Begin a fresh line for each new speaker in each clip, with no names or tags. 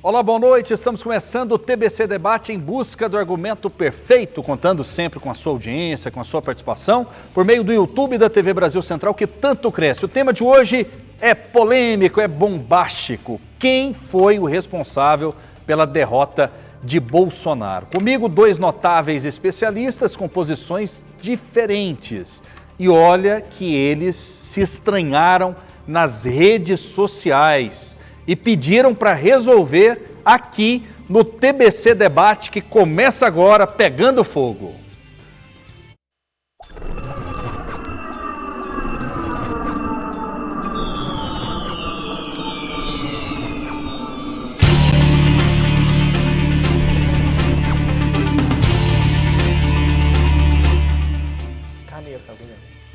Olá, boa noite. Estamos começando o TBC Debate em busca do argumento perfeito, contando sempre com a sua audiência, com a sua participação, por meio do YouTube da TV Brasil Central, que tanto cresce. O tema de hoje é polêmico, é bombástico. Quem foi o responsável pela derrota de Bolsonaro? Comigo, dois notáveis especialistas com posições diferentes. E olha que eles se estranharam nas redes sociais e pediram para resolver aqui no TBC Debate, que começa agora pegando fogo.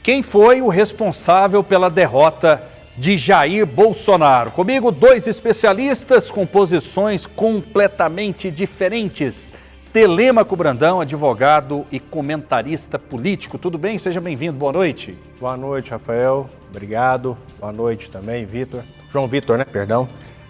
Quem foi o responsável pela derrota de Jair Bolsonaro? Comigo, dois especialistas com posições completamente diferentes. Telêmaco Brandão, advogado e comentarista político. Tudo bem? Seja bem-vindo. Boa noite.
Boa noite, Rafael. Obrigado. Boa noite também, Vitor. João Vitor, né? Perdão.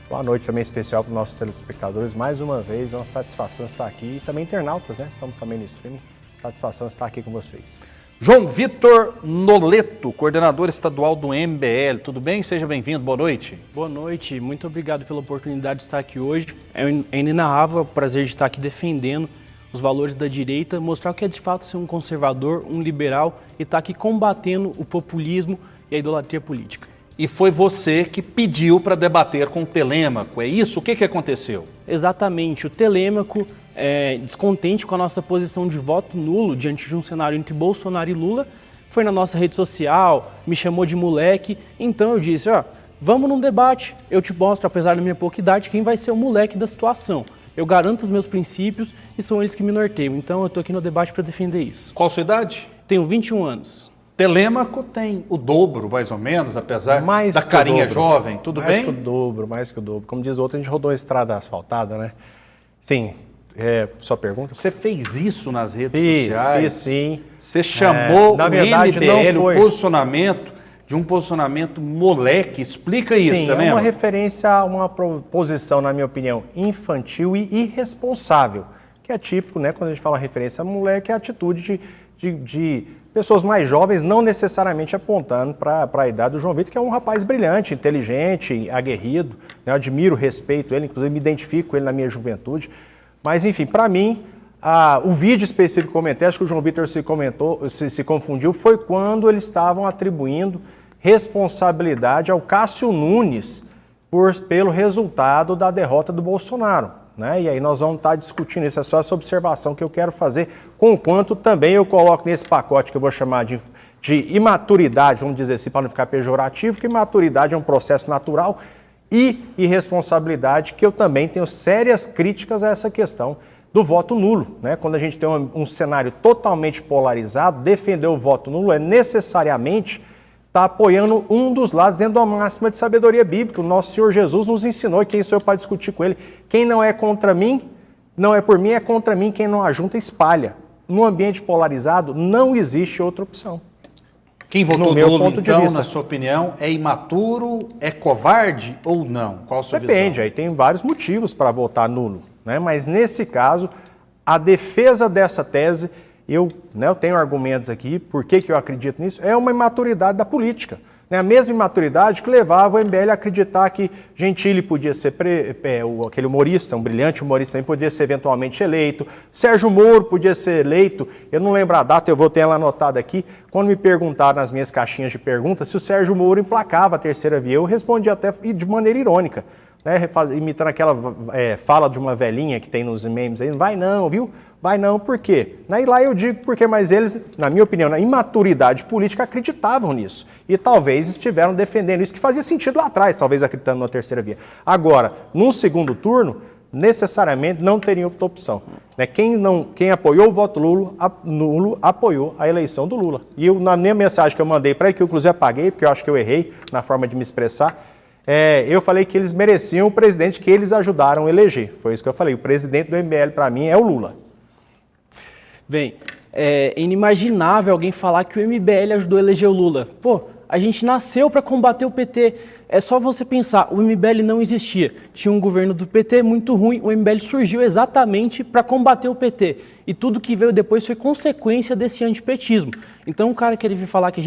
Boa noite também especial para os nossos telespectadores. Mais uma vez, é uma satisfação estar aqui. E também internautas, né? Estamos também no streaming. Satisfação estar aqui com vocês.
João Vitor Noleto, coordenador estadual do MBL. Tudo bem? Seja bem-vindo. Boa noite.
Boa noite. Muito obrigado pela oportunidade de estar aqui hoje. É inenarrável o prazer de estar aqui defendendo os valores da direita, mostrar o que é de fato ser um conservador, um liberal e estar aqui combatendo o populismo e a idolatria política.
E foi você que pediu para debater com o Telêmaco, é isso? O que aconteceu?
Exatamente. O Telêmaco, descontente com a nossa posição de voto nulo diante de um cenário entre Bolsonaro e Lula, foi na nossa rede social, me chamou de moleque, então eu disse, vamos num debate, eu te mostro, apesar da minha pouca idade, quem vai ser o moleque da situação. Eu garanto os meus princípios e são eles que me norteiam, então eu estou aqui no debate para defender isso.
Qual a sua idade?
Tenho 21 anos.
Telêmaco tem o dobro, mais ou menos, apesar da carinha jovem, tudo bem?
Mais que o dobro. Como diz o outro, a gente rodou uma estrada asfaltada, né? Sim. Sua pergunta?
Você fez isso nas redes sociais?
Fiz sim.
Você chamou
na verdade,
o MBL, o posicionamento de um posicionamento moleque. Explica isso também.
É uma referência a uma posição, na minha opinião, infantil e irresponsável, que é típico, né? Quando a gente fala referência a moleque, é a atitude de pessoas mais jovens, não necessariamente apontando para a idade do João Vitor, que é um rapaz brilhante, inteligente, aguerrido, né? Eu admiro, respeito ele, inclusive me identifico com ele na minha juventude. Mas, enfim, para mim, o vídeo específico que eu comentei, acho que o João Vitor se confundiu, foi quando eles estavam atribuindo responsabilidade ao Cássio Nunes pelo resultado da derrota do Bolsonaro, né? E aí nós vamos estar discutindo isso, é só essa observação que eu quero fazer, com quanto também eu coloco nesse pacote que eu vou chamar de imaturidade, vamos dizer assim, para não ficar pejorativo, que imaturidade é um processo natural, e irresponsabilidade, que eu também tenho sérias críticas a essa questão do voto nulo, né? Quando a gente tem um cenário totalmente polarizado, defender o voto nulo é necessariamente estar apoiando um dos lados dentro da máxima de sabedoria bíblica. O nosso Senhor Jesus nos ensinou, e quem sou eu para discutir com ele? Quem não é contra mim, não é por mim, é contra mim. Quem não ajunta, espalha. No ambiente polarizado, não existe outra opção.
Quem votou nulo, então, na sua opinião, é imaturo, é covarde ou não? Qual a sua visão?
Depende, aí tem vários motivos para votar nulo, né? Mas nesse caso, a defesa dessa tese, eu tenho argumentos aqui, por que eu acredito nisso, é uma imaturidade da política. Né? A mesma imaturidade que levava o MBL a acreditar que Gentili podia ser aquele humorista, um brilhante humorista, também podia ser eventualmente eleito, Sérgio Moro podia ser eleito, eu não lembro a data, eu vou ter ela anotada aqui, quando me perguntaram nas minhas caixinhas de perguntas se o Sérgio Moro emplacava a terceira via, eu respondi até de maneira irônica, né? Imitando aquela fala de uma velhinha que tem nos memes aí, vai não, viu? Vai não, por quê? E lá eu digo porque, mas eles, na minha opinião, na imaturidade política, acreditavam nisso. E talvez estiveram defendendo isso, que fazia sentido lá atrás, talvez acreditando na terceira via. Agora, num segundo turno, necessariamente não teria outra opção. Né? Quem apoiou o voto nulo apoiou a eleição do Lula. E eu, na minha mensagem que eu mandei para ele, que eu inclusive apaguei, porque eu acho que eu errei na forma de me expressar, eu falei que eles mereciam o presidente que eles ajudaram a eleger. Foi isso que eu falei. O presidente do MBL, para mim, é o Lula.
Bem, é inimaginável alguém falar que o MBL ajudou a eleger o Lula. Pô, A gente nasceu para combater o PT. É só você pensar, o MBL não existia. Tinha um governo do PT muito ruim, o MBL surgiu exatamente para combater o PT. E tudo que veio depois foi consequência desse antipetismo. Então, o cara que ele vir falar que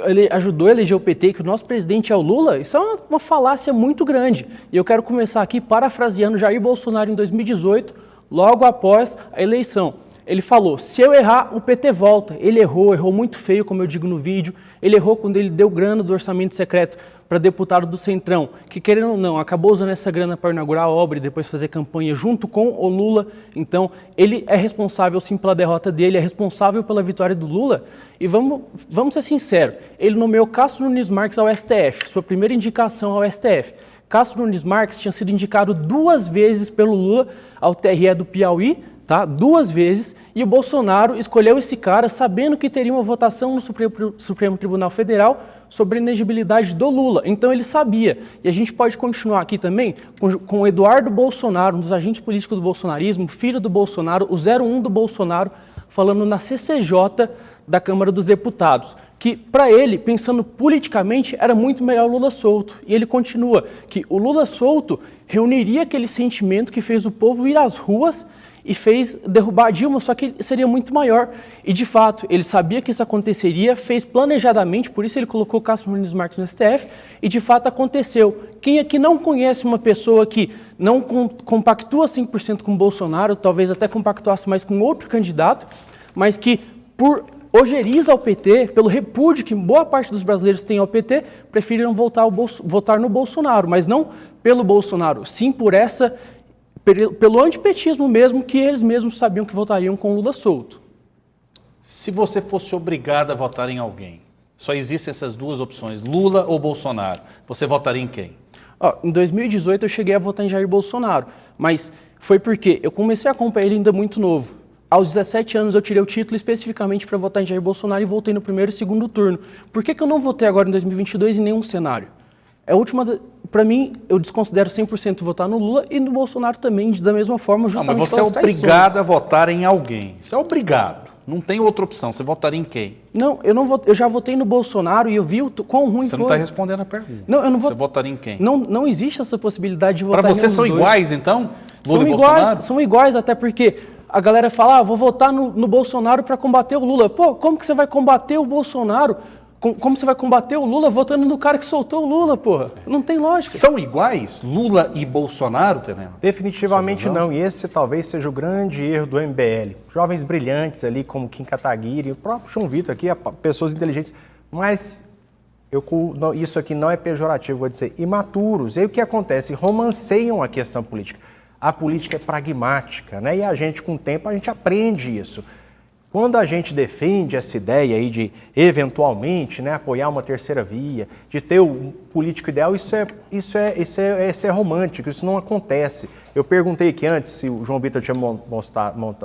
ele ajudou a eleger o PT, que o nosso presidente é o Lula, isso é uma falácia muito grande. E eu quero começar aqui parafraseando Jair Bolsonaro em 2018, logo após a eleição. Ele falou, se eu errar, o PT volta. Ele errou muito feio, como eu digo no vídeo. Ele errou quando ele deu grana do orçamento secreto para deputado do Centrão, que querendo ou não, acabou usando essa grana para inaugurar a obra e depois fazer campanha junto com o Lula. Então, ele é responsável sim pela derrota dele, é responsável pela vitória do Lula. E vamos ser sinceros, ele nomeou Cássio Nunes Marques ao STF, sua primeira indicação ao STF. Cássio Nunes Marques tinha sido indicado 2 vezes pelo Lula ao TRE do Piauí, tá? 2 vezes, e o Bolsonaro escolheu esse cara sabendo que teria uma votação no Supremo Tribunal Federal sobre a inegibilidade do Lula. Então ele sabia. E a gente pode continuar aqui também com o Eduardo Bolsonaro, um dos agentes políticos do bolsonarismo, filho do Bolsonaro, o 01 do Bolsonaro, falando na CCJ da Câmara dos Deputados, que para ele, pensando politicamente, era muito melhor o Lula solto. E ele continua que o Lula solto reuniria aquele sentimento que fez o povo ir às ruas e fez derrubar a Dilma, só que seria muito maior. E, de fato, ele sabia que isso aconteceria, fez planejadamente, por isso ele colocou Cássio Nunes Marques no STF, e, de fato, aconteceu. Quem aqui não conhece uma pessoa que não compactua 100% com o Bolsonaro, talvez até compactuasse mais com outro candidato, mas que, por ojeriza ao PT, pelo repúdio que boa parte dos brasileiros tem ao PT, preferiram votar no Bolsonaro, mas não pelo Bolsonaro, sim pelo antipetismo mesmo, que eles mesmos sabiam que votariam com Lula solto.
Se você fosse obrigado a votar em alguém, só existem essas 2 opções, Lula ou Bolsonaro, você votaria em quem?
Em 2018 eu cheguei a votar em Jair Bolsonaro, mas foi porque eu comecei a acompanhar ele ainda muito novo. Aos 17 anos eu tirei o título especificamente para votar em Jair Bolsonaro e voltei no primeiro e segundo turno. Por que eu não votei agora em 2022 em nenhum cenário? Para mim, eu desconsidero 100% votar no Lula e no Bolsonaro também, da mesma forma, justamente
mas você é obrigado a votar em alguém. Você é obrigado. Não tem outra opção. Você votaria em quem?
Não, eu já votei no Bolsonaro e eu vi quão ruim foi.
Você não está respondendo a pergunta.
Não, eu não
Você votaria em quem?
Não existe essa possibilidade de votar em
Para você são iguais, então? Lula e Bolsonaro?
São iguais, até porque a galera fala, vou votar no Bolsonaro para combater o Lula. Pô, como que você vai combater o Bolsonaro? Como você vai combater o Lula votando no cara que soltou o Lula, porra? Não tem lógica.
São iguais, Lula e Bolsonaro, Tenema?
Definitivamente não, e esse talvez seja o grande erro do MBL. Jovens brilhantes ali, como Kim Kataguiri, o próprio João Vitor aqui, pessoas inteligentes, mas isso aqui não é pejorativo, vou dizer, imaturos. E aí o que acontece? Romanceiam a questão política. A política é pragmática, né? E a gente, com o tempo, a gente aprende isso. Quando a gente defende essa ideia aí de, eventualmente, né, apoiar uma terceira via, de ter o político ideal, isso é romântico, isso não acontece. Eu perguntei aqui antes se o João Vitor tinha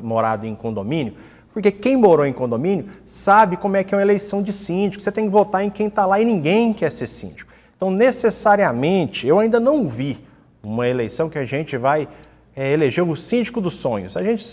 morado em condomínio, porque quem morou em condomínio sabe como é que é uma eleição de síndico, você tem que votar em quem está lá e ninguém quer ser síndico. Então, necessariamente, eu ainda não vi uma eleição que a gente vai eleger o síndico dos sonhos. A gente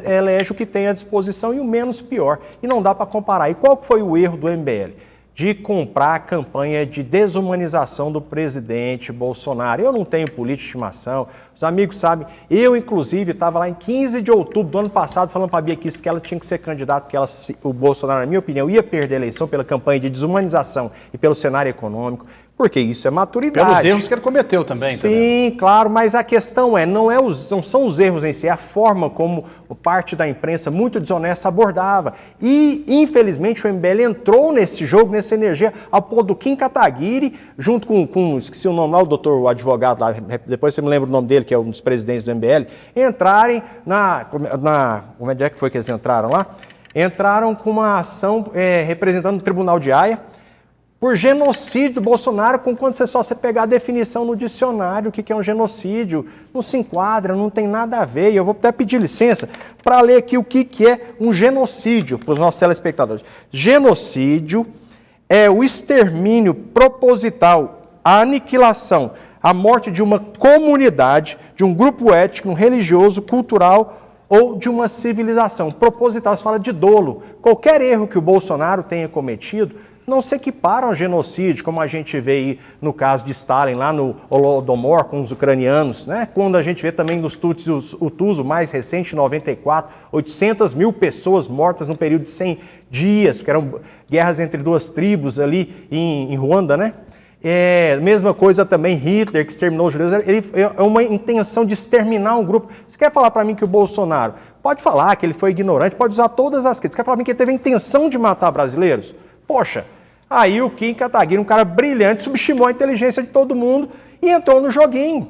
elege o que tem à disposição e o menos pior. E não dá para comparar. E qual foi o erro do MBL? De comprar a campanha de desumanização do presidente Bolsonaro. Eu não tenho política de estimação, os amigos sabem. Eu, inclusive, estava lá em 15 de outubro do ano passado falando para a Bia Kicis que ela tinha que ser candidata, porque o Bolsonaro, na minha opinião, ia perder a eleição pela campanha de desumanização e pelo cenário econômico. Porque isso é maturidade.
Pelos erros que ele cometeu também.
Sim, claro, mas a questão não são os erros em si, é a forma como parte da imprensa muito desonesta abordava. E, infelizmente, o MBL entrou nesse jogo, nessa energia, ao ponto do Kim Kataguiri, junto com esqueci o nome lá, o advogado lá, depois você me lembra o nome dele, que é um dos presidentes do MBL, entrarem como é que foi que eles entraram lá? Entraram com uma ação representando o Tribunal de Haia, por genocídio do Bolsonaro, quando você pegar a definição no dicionário, o que é um genocídio, não se enquadra, não tem nada a ver. E eu vou até pedir licença para ler aqui o que é um genocídio para os nossos telespectadores. Genocídio é o extermínio proposital, a aniquilação, a morte de uma comunidade, de um grupo étnico, religioso, cultural ou de uma civilização. Proposital, se fala de dolo. Qualquer erro que o Bolsonaro tenha cometido, não se equiparam ao genocídio, como a gente vê aí no caso de Stalin, lá no Holodomor, com os ucranianos, né? Quando a gente vê também nos Tutsis, o Tuso mais recente, em 94, 800 mil pessoas mortas no período de 100 dias, porque eram guerras entre duas tribos ali em Ruanda, né? Mesma coisa também Hitler, que exterminou os judeus, é uma intenção de exterminar um grupo. Você quer falar para mim que o Bolsonaro pode falar que ele foi ignorante, pode usar todas as críticas, quer falar para mim que ele teve a intenção de matar brasileiros? Poxa, aí o Kim Kataguiri, um cara brilhante, subestimou a inteligência de todo mundo e entrou no joguinho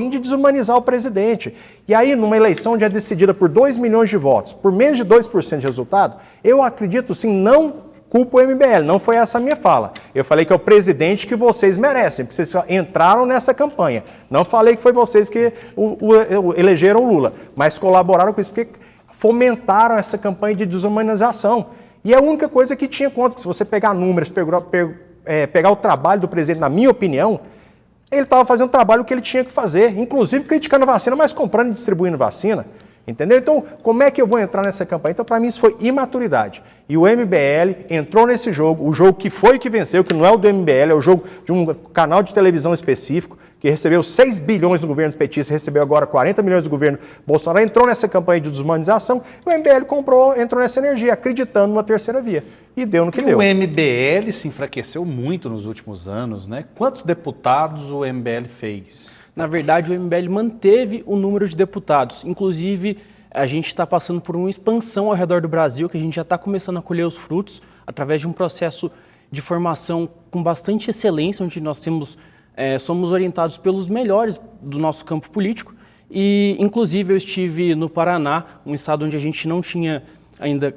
de desumanizar o presidente. E aí, numa eleição onde é decidida por 2 milhões de votos, por menos de 2% de resultado, eu acredito sim, não culpa o MBL, não foi essa a minha fala. Eu falei que é o presidente que vocês merecem, porque vocês entraram nessa campanha. Não falei que foi vocês que elegeram o Lula, mas colaboraram com isso, porque fomentaram essa campanha de desumanização. E é a única coisa que tinha contra, se você pegar números, pegar o trabalho do presidente, na minha opinião, ele estava fazendo o trabalho que ele tinha que fazer, inclusive criticando a vacina, mas comprando e distribuindo vacina. Entendeu? Então, como é que eu vou entrar nessa campanha? Então, para mim, isso foi imaturidade. E o MBL entrou nesse jogo, o jogo que foi que venceu, que não é o do MBL, é o jogo de um canal de televisão específico, que recebeu 6 bilhões do governo petista, recebeu agora 40 milhões do governo Bolsonaro, entrou nessa campanha de desumanização, e o MBL entrou nessa energia, acreditando numa terceira via. E deu no que deu.
O MBL se enfraqueceu muito nos últimos anos, né? Quantos deputados o MBL fez?
Na verdade, o MBL manteve o número de deputados. Inclusive, a gente está passando por uma expansão ao redor do Brasil, que a gente já está começando a colher os frutos, através de um processo de formação com bastante excelência, onde nós somos orientados pelos melhores do nosso campo político. E, inclusive, eu estive no Paraná, um estado onde a gente não tinha ainda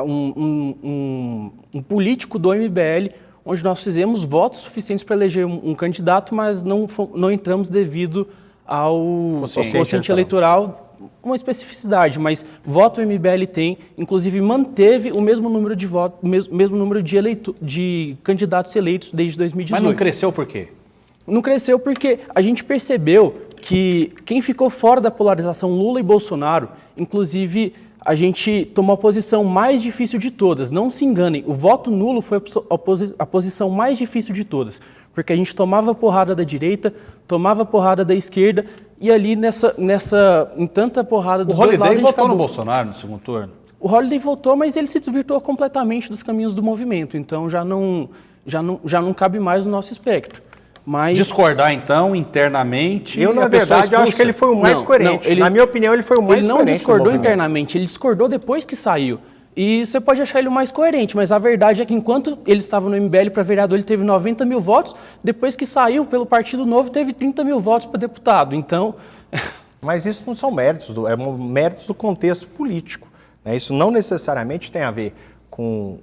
um político do MBL, onde nós fizemos votos suficientes para eleger um candidato, mas não entramos devido ao quociente eleitoral, uma especificidade, mas voto o MBL tem, inclusive manteve o mesmo número de votos, mesmo número de candidatos eleitos desde 2018.
Mas não cresceu por quê?
Não cresceu porque a gente percebeu que quem ficou fora da polarização Lula e Bolsonaro, inclusive a gente tomou a posição mais difícil de todas. Não se enganem, o voto nulo foi a posição mais difícil de todas, porque a gente tomava porrada da direita, tomava porrada da esquerda, e ali em tanta porrada dos dois lados...
O Holliday votou no Bolsonaro no segundo turno?
O Holliday votou, mas ele se desvirtuou completamente dos caminhos do movimento, então já não cabe mais no nosso espectro. Mas...
Discordar, então, internamente...
Eu, na verdade, acho que ele foi o mais coerente. Na minha opinião, ele foi o mais coerente.
Ele não discordou internamente, ele discordou depois que saiu. E você pode achar ele o mais coerente, mas a verdade é que enquanto ele estava no MBL para vereador, ele teve 90 mil votos, depois que saiu pelo Partido Novo, teve 30 mil votos para deputado. Então...
Mas isso não são méritos, méritos do contexto político. Né? Isso não necessariamente tem a ver com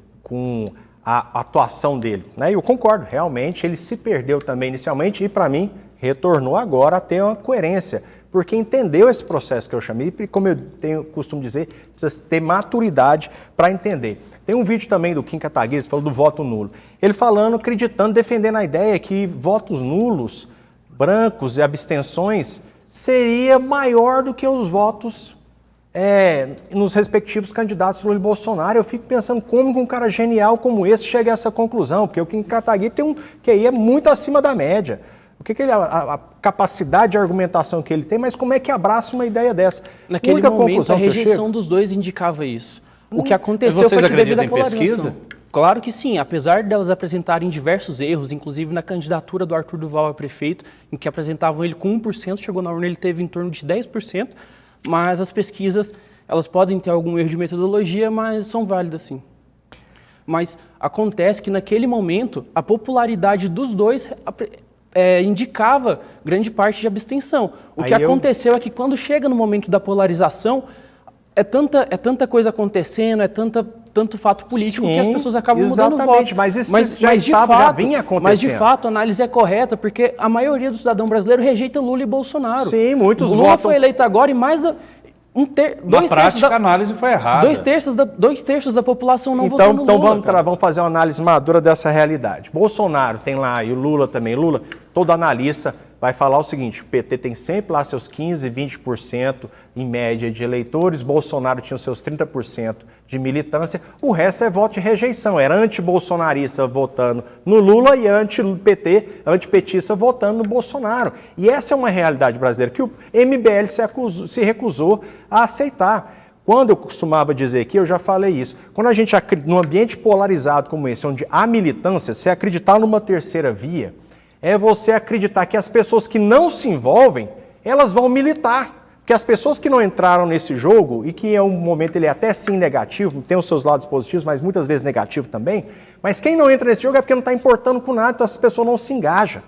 a atuação dele, né? Eu concordo, realmente ele se perdeu também inicialmente e, para mim, retornou agora a ter uma coerência, porque entendeu esse processo que eu chamei e, como eu costumo dizer, precisa ter maturidade para entender. Tem um vídeo também do Kim Kataguiri, falou do voto nulo. Ele falando, acreditando, defendendo a ideia que votos nulos, brancos e abstenções seria maior do que os votos nos respectivos candidatos Lula e Bolsonaro. Eu fico pensando como um cara genial como esse chega a essa conclusão, porque o Kim Kataguiri tem um QI é muito acima da média. O que a capacidade de argumentação que ele tem, mas como é que abraça uma ideia dessa?
Naquele momento, a rejeição dos dois indicava isso. O que aconteceu foi que devido à polarização. Pesquisa? Claro que sim, apesar delas apresentarem diversos erros, inclusive na candidatura do Arthur Duval a prefeito, em que apresentavam ele com 1%, chegou na urna ele teve em torno de 10%, mas as pesquisas, elas podem ter algum erro de metodologia, mas são válidas sim. Mas acontece que naquele momento, a popularidade dos dois indicava grande parte de abstenção. O que aconteceu é que quando chega no momento da polarização, é tanta coisa acontecendo, tanto fato político que as pessoas acabam mudando o voto.
Mas isso já vinha acontecendo.
Mas de fato a análise é correta, porque a maioria do cidadão brasileiro rejeita Lula e Bolsonaro.
Sim, muitos votam.
Lula foi eleito agora e mais da...
Na prática, a análise foi errada.
Dois terços da população não votou no Lula.
Então vamos fazer uma análise madura dessa realidade. Bolsonaro tem lá, e o Lula também. Lula, todo analista vai falar o seguinte: o PT tem sempre lá seus 15%, 20% em média de eleitores, Bolsonaro tinha os seus 30% de militância, o resto é voto de rejeição, era anti-bolsonarista votando no Lula e anti-PT, antipetista votando no Bolsonaro. E essa é uma realidade brasileira que o MBL se recusou a aceitar. Quando eu costumava dizer aqui, eu já falei isso, quando a gente, num ambiente polarizado como esse, onde há militância, se acreditar numa terceira via, é você acreditar que as pessoas que não se envolvem, elas vão militar. Porque as pessoas que não entraram nesse jogo, e que em um momento ele é até sim negativo, tem os seus lados positivos, mas muitas vezes negativo também, mas quem não entra nesse jogo é porque não está importando com nada, então as pessoas não se engajam.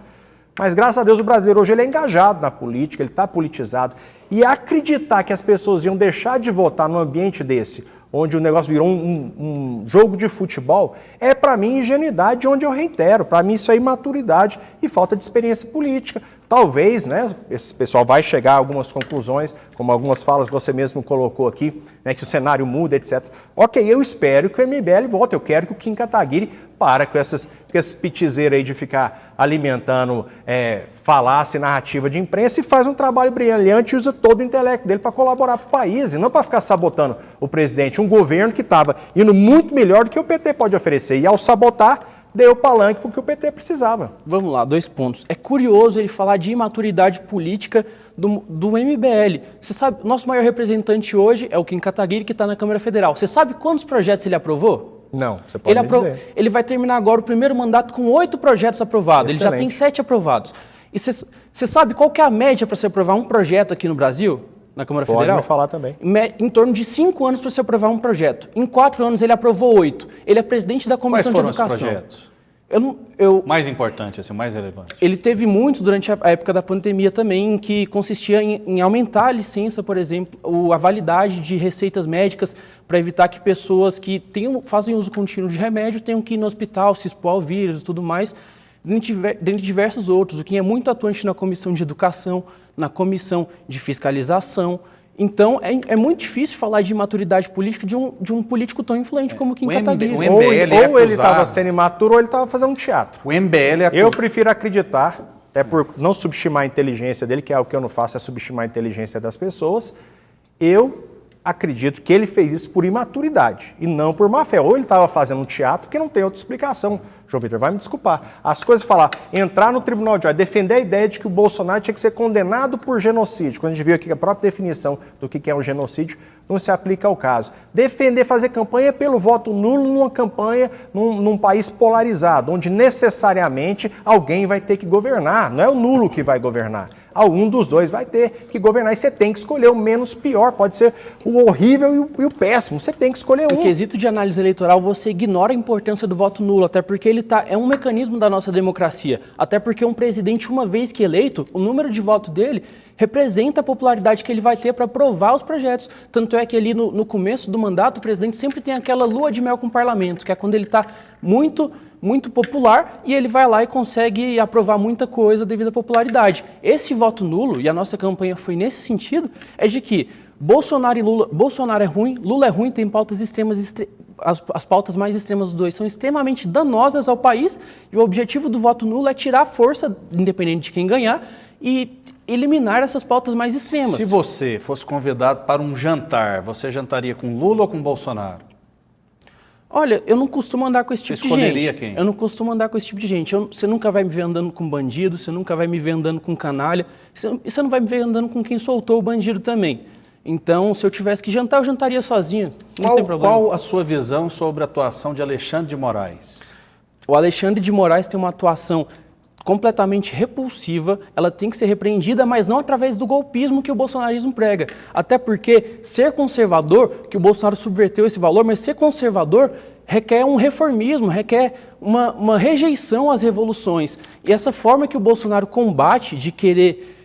Mas graças a Deus o brasileiro hoje ele é engajado na política, ele está politizado. E acreditar que as pessoas iam deixar de votar num ambiente desse, onde o negócio virou um jogo de futebol, é para mim ingenuidade, onde eu reitero. Para mim isso é imaturidade e falta de experiência política. Talvez, né, esse pessoal vai chegar a algumas conclusões, como algumas falas que você mesmo colocou aqui, né, que o cenário muda, etc. Ok, eu espero que o MBL volte, eu quero que o Kim Kataguiri para com esse pitizeiros aí de ficar alimentando falácia e narrativa de imprensa e faz um trabalho brilhante e usa todo o intelecto dele para colaborar para o país e não para ficar sabotando o presidente, um governo que estava indo muito melhor do que o PT pode oferecer. E ao sabotar, deu palanque porque o PT precisava.
Vamos lá, 2 pontos. É curioso ele falar de imaturidade política do MBL. Você sabe, nosso maior representante hoje é o Kim Kataguiri, que está na Câmara Federal. Você sabe quantos projetos ele aprovou?
Não, você pode dizer.
Ele vai terminar agora o primeiro mandato com 8 projetos aprovados.
Excelente.
Ele já tem 7 aprovados. E você sabe qual que é a média para se aprovar um projeto aqui no Brasil? Na Câmara Federal?
Pode me falar também.
Em torno de 5 anos para se aprovar um projeto. Em 4 anos ele aprovou 8. Ele é presidente da Comissão de Educação.
Quais foram os projetos? Mais importante, assim, mais relevante.
Ele teve muitos durante a época da pandemia também, que consistia em aumentar a licença, por exemplo, a validade de receitas médicas para evitar que pessoas que fazem uso contínuo de remédio tenham que ir no hospital, se expor ao vírus e tudo mais, dentre diversos outros. O Kim é muito atuante na Comissão de Educação, na Comissão de Fiscalização. Então, é muito difícil falar de maturidade política de um político tão influente como o Kim Kataguiri.
Ou ele estava sendo imaturo ou ele estava fazendo um teatro.
O MBL
Eu prefiro acreditar, até por não subestimar a inteligência dele, que é o que eu não faço, é subestimar a inteligência das pessoas. Eu acredito que ele fez isso por imaturidade e não por má fé. Ou ele estava fazendo um teatro que não tem outra explicação. João Vitor, vai me desculpar. As coisas falar, entrar no tribunal de ordem, defender a ideia de que o Bolsonaro tinha que ser condenado por genocídio, quando a gente viu aqui a própria definição do que é um genocídio, não se aplica ao caso. Defender, fazer campanha pelo voto nulo numa campanha num país polarizado, onde necessariamente alguém vai ter que governar. Não é o nulo que vai governar. Algum dos dois vai ter que governar e você tem que escolher o menos pior. Pode ser o horrível e o péssimo. Você tem que escolher um.
No quesito de análise eleitoral, você ignora a importância do voto nulo, até porque ele é um mecanismo da nossa democracia. Até porque um presidente, uma vez que eleito, o número de voto dele representa a popularidade que ele vai ter para aprovar os projetos. Tanto é que ali no começo do mandato, o presidente sempre tem aquela lua de mel com o parlamento, que é quando ele está muito popular e ele vai lá e consegue aprovar muita coisa devido à popularidade. Esse voto nulo, e a nossa campanha foi nesse sentido, é de que Bolsonaro é ruim, Lula é ruim, tem pautas extremas, as pautas mais extremas dos dois são extremamente danosas ao país e o objetivo do voto nulo é tirar a força, independente de quem ganhar, e eliminar essas pautas mais extremas.
Se você fosse convidado para um jantar, você jantaria com Lula ou com Bolsonaro?
Olha, eu não costumo andar com esse tipo de gente.
Você escolheria quem?
Eu não costumo andar com esse tipo de gente. Você nunca vai me ver andando com bandido, você nunca vai me ver andando com canalha, você não vai me ver andando com quem soltou o bandido também. Então, se eu tivesse que jantar, eu jantaria sozinho. Não tem problema.
Qual a sua visão sobre a atuação de Alexandre de Moraes?
O Alexandre de Moraes tem uma atuação completamente repulsiva, ela tem que ser repreendida, mas não através do golpismo que o bolsonarismo prega. Até porque ser conservador, que o Bolsonaro subverteu esse valor, mas ser conservador requer um reformismo, requer uma rejeição às revoluções. E essa forma que o Bolsonaro combate de querer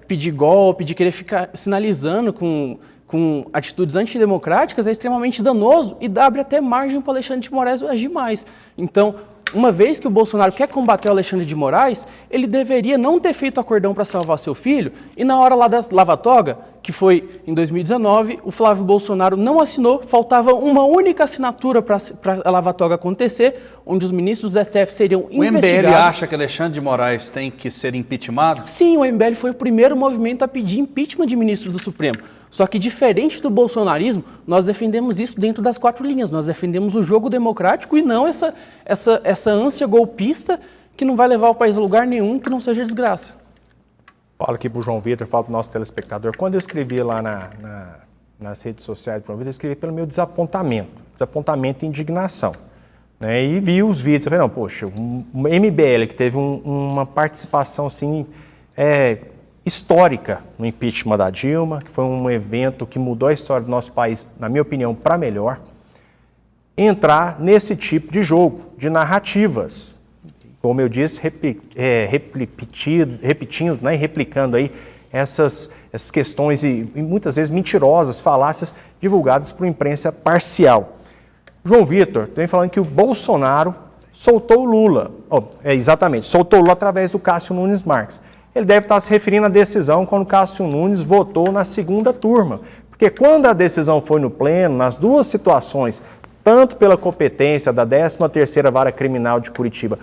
pedir golpe, de querer ficar sinalizando com atitudes antidemocráticas é extremamente danoso e abre até margem para o Alexandre de Moraes agir mais. Então, uma vez que o Bolsonaro quer combater o Alexandre de Moraes, ele deveria não ter feito acordão para salvar seu filho e na hora lá das lava-toga, que foi em 2019, o Flávio Bolsonaro não assinou, faltava uma única assinatura para a lava-toga acontecer, onde os ministros do STF seriam investigados.
O MBL acha que Alexandre de Moraes tem que ser impeachmentado?
Sim, o MBL foi o primeiro movimento a pedir impeachment de ministro do Supremo. Só que, diferente do bolsonarismo, nós defendemos isso dentro das 4 linhas. Nós defendemos o jogo democrático e não essa ânsia golpista que não vai levar o país a lugar nenhum, que não seja desgraça.
Falo aqui para o João Vitor, falo para o nosso telespectador. Quando eu escrevi lá nas redes sociais do João Vitor, eu escrevi pelo meu desapontamento e indignação. Né? E vi os vídeos, eu falei, não, poxa, um MBL que teve uma participação assim, histórica no impeachment da Dilma, que foi um evento que mudou a história do nosso país, na minha opinião, para melhor, entrar nesse tipo de jogo, de narrativas. Como eu disse, repetindo, né, e replicando aí essas questões e muitas vezes mentirosas, falácias divulgadas por imprensa parcial. João Vitor, vem falando que o Bolsonaro soltou o Lula. Exatamente, soltou o Lula através do Cássio Nunes Marques. Ele deve estar se referindo à decisão quando o Cássio Nunes votou na segunda turma. Porque quando a decisão foi no pleno, nas duas situações, tanto pela competência da 13ª Vara Criminal de Curitiba,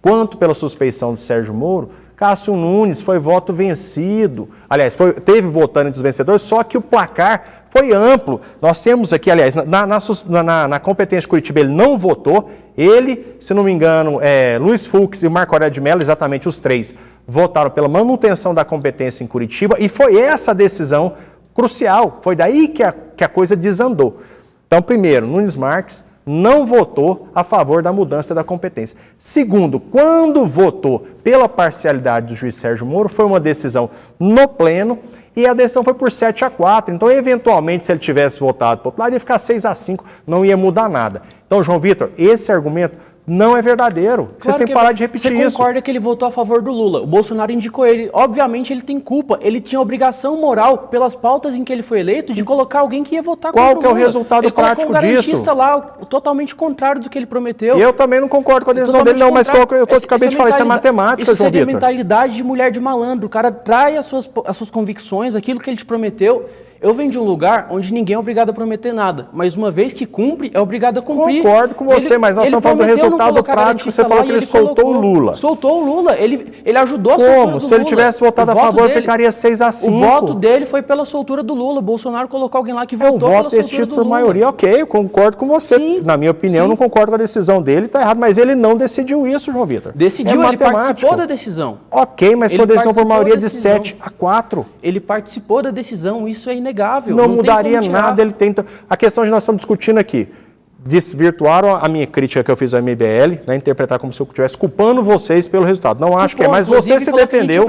quanto pela suspeição de Sérgio Moro, Cássio Nunes foi voto vencido. Aliás, teve votando entre os vencedores, só que o placar foi amplo. Nós temos aqui, aliás, na competência de Curitiba ele não votou. Ele, se não me engano, Luiz Fux e o Marco Aurélio de Mello, exatamente os 3, votaram pela manutenção da competência em Curitiba e foi essa decisão crucial. Foi daí que a coisa desandou. Então, primeiro, Nunes Marques não votou a favor da mudança da competência. Segundo, quando votou pela parcialidade do juiz Sérgio Moro, foi uma decisão no pleno e a decisão foi por 7-4. Então, eventualmente, se ele tivesse votado popular, ele ia ficar 6-5, não ia mudar nada. Então, João Vitor, esse argumento não é verdadeiro. Vocês têm que parar de repetir isso.
Você concorda que ele votou a favor do Lula. O Bolsonaro indicou ele. Obviamente, ele tem culpa. Ele tinha obrigação moral, pelas pautas em que ele foi eleito, de colocar alguém que ia votar contra o Lula.
Qual que é o resultado prático disso?
Ele colocou um garantista lá, totalmente contrário do que ele prometeu.
E eu também não concordo com a decisão dele, não, mas eu acabei de falar, isso é matemática, João Vitor.
Isso é mentalidade de mulher de malandro. O cara trai as suas convicções, aquilo que ele te prometeu. Eu venho de um lugar onde ninguém é obrigado a prometer nada, mas uma vez que cumpre, é obrigado a cumprir.
Concordo com você, mas nós estamos falando do resultado prático. Você falou que ele soltou o Lula.
Soltou o Lula, ele ajudou a soltura do Lula.
Como? Se ele tivesse votado a favor, ficaria 6-5.
O voto dele foi pela soltura do Lula. O Bolsonaro colocou alguém lá que votou pela soltura do Lula.
O voto decidido por maioria, ok, eu concordo com você. Sim, na minha opinião, não concordo com a decisão dele, está errado, mas ele não decidiu isso, João Vitor.
Decidiu, ele participou da decisão.
Ok, mas foi decisão por maioria de 7-4.
Ele participou da decisão, isso é inegável.
Não mudaria nada, ele tenta. A questão que nós estamos discutindo aqui, desvirtuaram a minha crítica que eu fiz ao MBL, né, interpretar como se eu estivesse culpando vocês pelo resultado. Não acho que é, mas você se defendeu.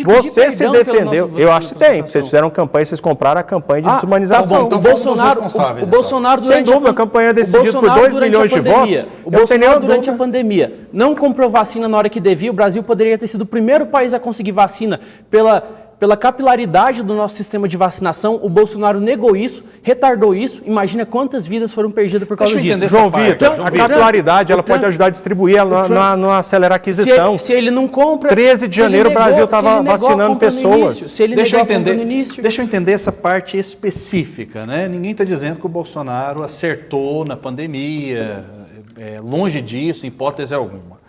Você se defendeu. Eu acho que tem. Vocês fizeram campanha, vocês compraram a campanha de desumanização.
Então, o Bolsonaro
sem dúvida, a campanha decidida por 2 milhões de votos.
O Bolsonaro, durante a pandemia, não comprou vacina na hora que devia. O Brasil poderia ter sido o primeiro país a conseguir vacina pela capilaridade do nosso sistema de vacinação. O Bolsonaro negou isso, retardou isso. Imagina quantas vidas foram perdidas por causa disso.
João Vitor, a capilaridade ela pode ajudar a distribuir, ela não acelera a aquisição.
Se ele não compra...
13 de janeiro o Brasil estava vacinando pessoas.
Deixa eu entender essa parte específica, né? Ninguém está dizendo que o Bolsonaro acertou na pandemia, longe disso, em hipótese alguma.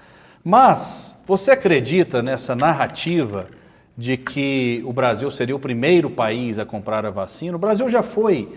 Mas você acredita nessa narrativa de que o Brasil seria o primeiro país a comprar a vacina? O Brasil já foi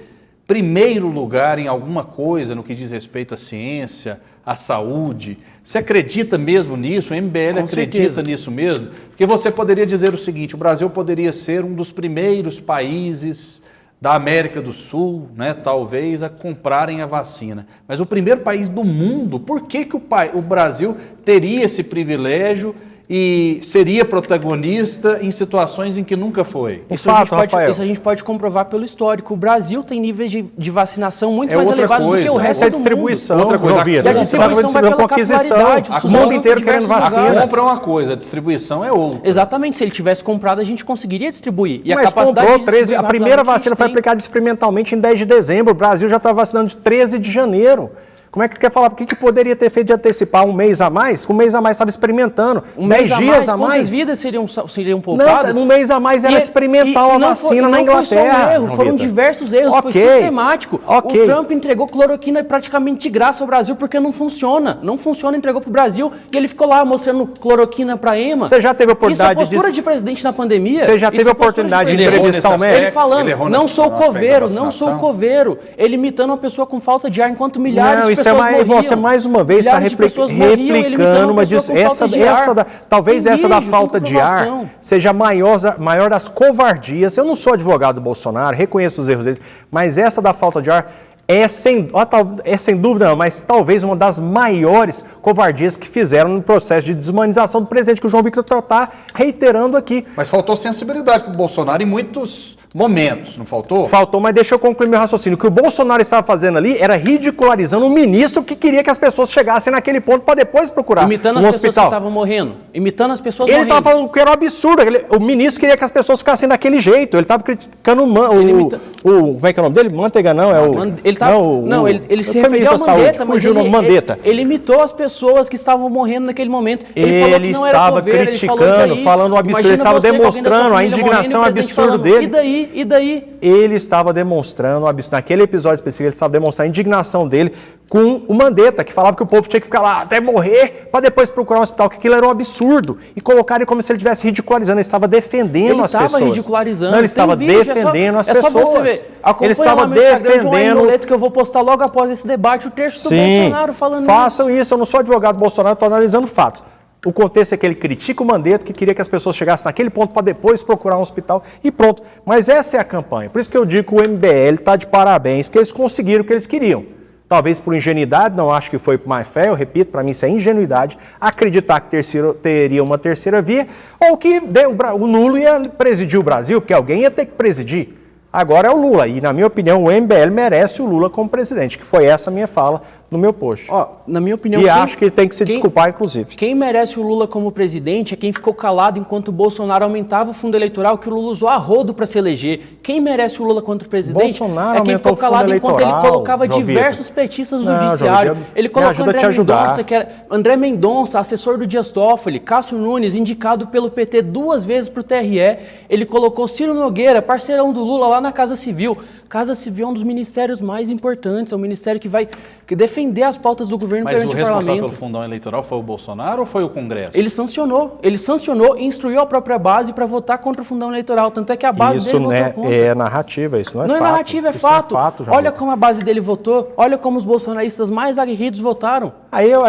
primeiro lugar em alguma coisa no que diz respeito à ciência, à saúde. Você acredita mesmo nisso? O MBL acredita nisso mesmo? Porque você poderia dizer o seguinte, o Brasil poderia ser um dos primeiros países da América do Sul, né, talvez, a comprarem a vacina. Mas o primeiro país do mundo, por que o Brasil teria esse privilégio e seria protagonista em situações em que nunca foi?
Isso a gente pode comprovar pelo histórico. O Brasil tem níveis de vacinação muito mais elevados do que o resto do mundo.
Distribuição.
Outra coisa,
a distribuição vai pela capilaridade.
O mundo inteiro querendo vacina.
A compra é uma coisa, a distribuição é outra.
Exatamente. Se ele tivesse comprado, a gente conseguiria distribuir. E
mas a capacidade comprou a primeira vacina foi aplicada experimentalmente em 10 de dezembro. O Brasil já está vacinando de 13 de janeiro. Como é que quer falar? O que poderia ter feito de antecipar um mês a mais? Um mês a mais estava experimentando. 10 dias a mais.
Quantas vidas seriam poupadas?
Não, um mês a mais era experimental a vacina na Inglaterra.
Não foi só um erro, foram diversos erros, foi sistemático. O Trump entregou cloroquina praticamente de graça ao Brasil porque não funciona. Não funciona, entregou para o Brasil e ele ficou lá mostrando cloroquina para EMA.
Você já teve a oportunidade
Isso é postura de presidente na pandemia.
Você já teve a oportunidade de entrevistar o médico?
Ele falando, não sou coveiro, não sou coveiro. Ele imitando uma pessoa com falta de ar enquanto milhares de pessoas morriam.
Você mais uma vez está replicando uma disso. Talvez essa da falta de ar seja a maior das covardias. Eu não sou advogado do Bolsonaro, reconheço os erros dele, mas essa da falta de ar é sem dúvida, não, mas talvez uma das maiores covardias que fizeram no processo de desumanização do presidente, que o João Victor está reiterando aqui.
Mas faltou sensibilidade para o Bolsonaro em muitos momentos, não faltou?
Faltou, mas deixa eu concluir meu raciocínio. O que o Bolsonaro estava fazendo ali era ridicularizando um ministro que queria que as pessoas chegassem naquele ponto para depois procurar
imitando as pessoas que estavam morrendo. Imitando as pessoas morrendo.
Ele estava falando que era um absurdo. O ministro queria que as pessoas ficassem daquele jeito. Ele estava criticando como é que é o nome dele? Manteiga, não?
Ele se referiu ao Mandetta, mas
Mandetta.
Ele imitou as pessoas que estavam morrendo naquele momento.
Ele falou que não era coveiro, criticando, falando um absurdo. Ele estava demonstrando a indignação absurda dele.
E daí?
Ele estava demonstrando, naquele episódio específico, ele estava demonstrando a indignação dele com o Mandetta, que falava que o povo tinha que ficar lá até morrer para depois procurar um hospital, que aquilo era um absurdo. E colocaram ele como se ele estivesse ridicularizando, ele estava defendendo as pessoas.
Ele estava ridicularizando.
Não, ele estava defendendo as pessoas.
É só você ver.
Ele estava defendendo.
Que eu vou postar logo após esse debate o texto do Bolsonaro falando isso.
Façam isso, eu não sou advogado do Bolsonaro, estou analisando fatos. O contexto é que ele critica o Mandetta, que queria que as pessoas chegassem naquele ponto para depois procurar um hospital e pronto. Mas essa é a campanha. Por isso que eu digo que o MBL está de parabéns, porque eles conseguiram o que eles queriam. Talvez por ingenuidade, não acho que foi por má fé, eu repito, para mim isso é ingenuidade, acreditar que teria uma terceira via, ou que o Lula ia presidir o Brasil, porque alguém ia ter que presidir. Agora é o Lula, e na minha opinião o MBL merece o Lula como presidente, que foi essa a minha fala no meu post.
Na minha opinião...
E acho que ele tem que se desculpar, inclusive.
Quem merece o Lula como presidente é quem ficou calado enquanto o Bolsonaro aumentava o fundo eleitoral, que o Lula usou a rodo para se eleger. Quem merece o Lula contra o presidente
Bolsonaro
é quem ficou calado enquanto ele colocava diversos petistas no judiciário. Ele colocou André Mendonça, assessor do Dias Toffoli, Cássio Nunes, indicado pelo PT 2 vezes para o TRE. Ele colocou Ciro Nogueira, parceirão do Lula, lá na Casa Civil. Casa Civil é um dos ministérios mais importantes, é um ministério que vai defender as pautas do governo perante o parlamento.
Mas o responsável pelo fundão eleitoral foi o Bolsonaro ou foi o Congresso?
Ele sancionou e instruiu a própria base para votar contra o fundão eleitoral, tanto é que a base dele votou contra.
Isso é narrativa, isso não é fato.
Não é narrativa, é fato. Olha como a base dele votou, olha como os bolsonaristas mais aguerridos votaram.
Aí eu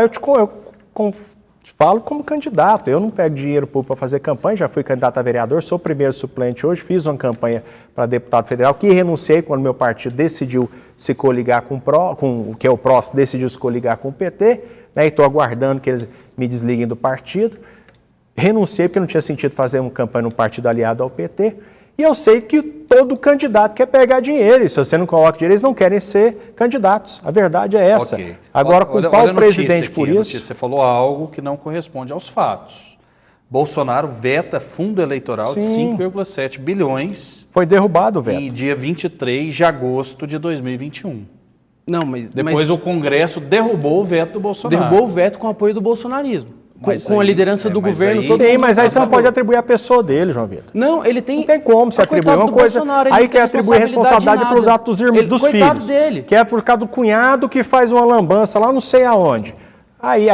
falo como candidato, eu não pego dinheiro público para fazer campanha, já fui candidato a vereador, sou o primeiro suplente hoje, fiz uma campanha para deputado federal, que renunciei quando meu partido decidiu se coligar com o que é o PROS, decidiu se coligar com o PT, né, e estou aguardando que eles me desliguem do partido. Renunciei porque não tinha sentido fazer uma campanha num partido aliado ao PT, e eu sei que todo candidato quer pegar dinheiro, e se você não coloca dinheiro, eles não querem ser candidatos. A verdade é essa. Okay. Agora, com qual presidente por isso?
Você falou algo que não corresponde aos fatos. Bolsonaro veta fundo eleitoral de 5,7 bilhões.
Foi derrubado o veto.
Em dia 23 de agosto de 2021.
Não, mas...
Depois o Congresso derrubou o veto do Bolsonaro.
Derrubou o veto com apoio do bolsonarismo. Com a liderança do governo.
Sim, mas aí você não pode atribuir a pessoa dele, João Vitor.
Não, ele tem...
Não tem como você atribuir uma coisa... Aí quer atribuir responsabilidade para os atos dos filhos.
Dele.
Que é por causa do cunhado que faz uma lambança lá não sei aonde. Aí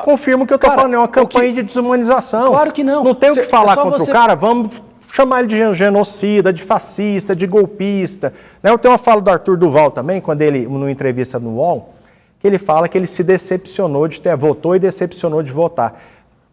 confirmo o que eu estou falando, é uma campanha de desumanização.
Claro que não.
Não tem o que falar contra o cara, vamos chamar ele de genocida, de fascista, de golpista. Eu tenho uma fala do Arthur Duval também, quando ele, numa entrevista no UOL, que ele fala que ele se decepcionou votou e decepcionou de votar.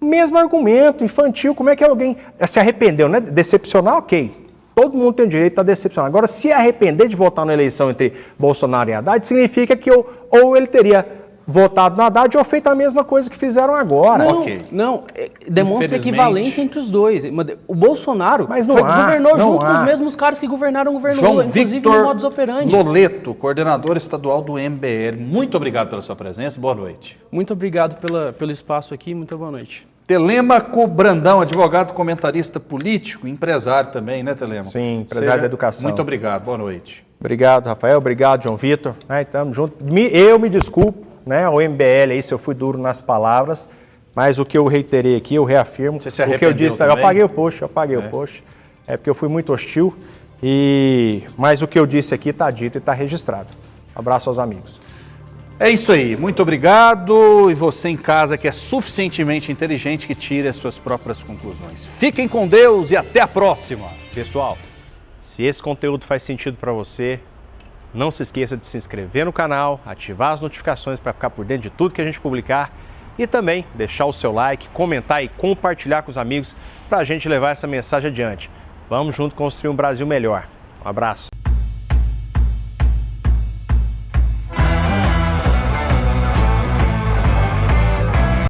Mesmo argumento, infantil, como é que alguém se arrependeu, né? Decepcionar, ok. Todo mundo tem direito a estar decepcionado. Agora, se arrepender de votar na eleição entre Bolsonaro e Haddad, significa que ou ele teria votado no Haddad ou feito a mesma coisa que fizeram agora.
Não, demonstra equivalência entre os dois. O Bolsonaro governou junto com os mesmos caras que governaram o governo Lula, inclusive no modus operandi.
Loleto, coordenador estadual do MBL, muito obrigado pela sua presença, boa noite.
Muito obrigado pelo espaço aqui, muito boa noite.
Telêmaco Brandão, advogado, comentarista político, empresário também, né, Telêmaco?
Sim, empresário da educação.
Muito obrigado, boa noite.
Obrigado, Rafael. Obrigado, João Vitor. Tamo junto. Eu me desculpo, né, ao MBL aí, se eu fui duro nas palavras, mas o que eu reiterei aqui, eu reafirmo.
Você se
o que eu disse,
também?
eu apaguei o post, o post. É porque eu fui muito hostil, mas o que eu disse aqui está dito e está registrado. Abraço aos amigos.
É isso aí, muito obrigado. E você em casa que é suficientemente inteligente que tire as suas próprias conclusões. Fiquem com Deus e até a próxima.
Pessoal, se esse conteúdo faz sentido para você, não se esqueça de se inscrever no canal, ativar as notificações para ficar por dentro de tudo que a gente publicar e também deixar o seu like, comentar e compartilhar com os amigos para a gente levar essa mensagem adiante. Vamos junto construir um Brasil melhor. Um abraço.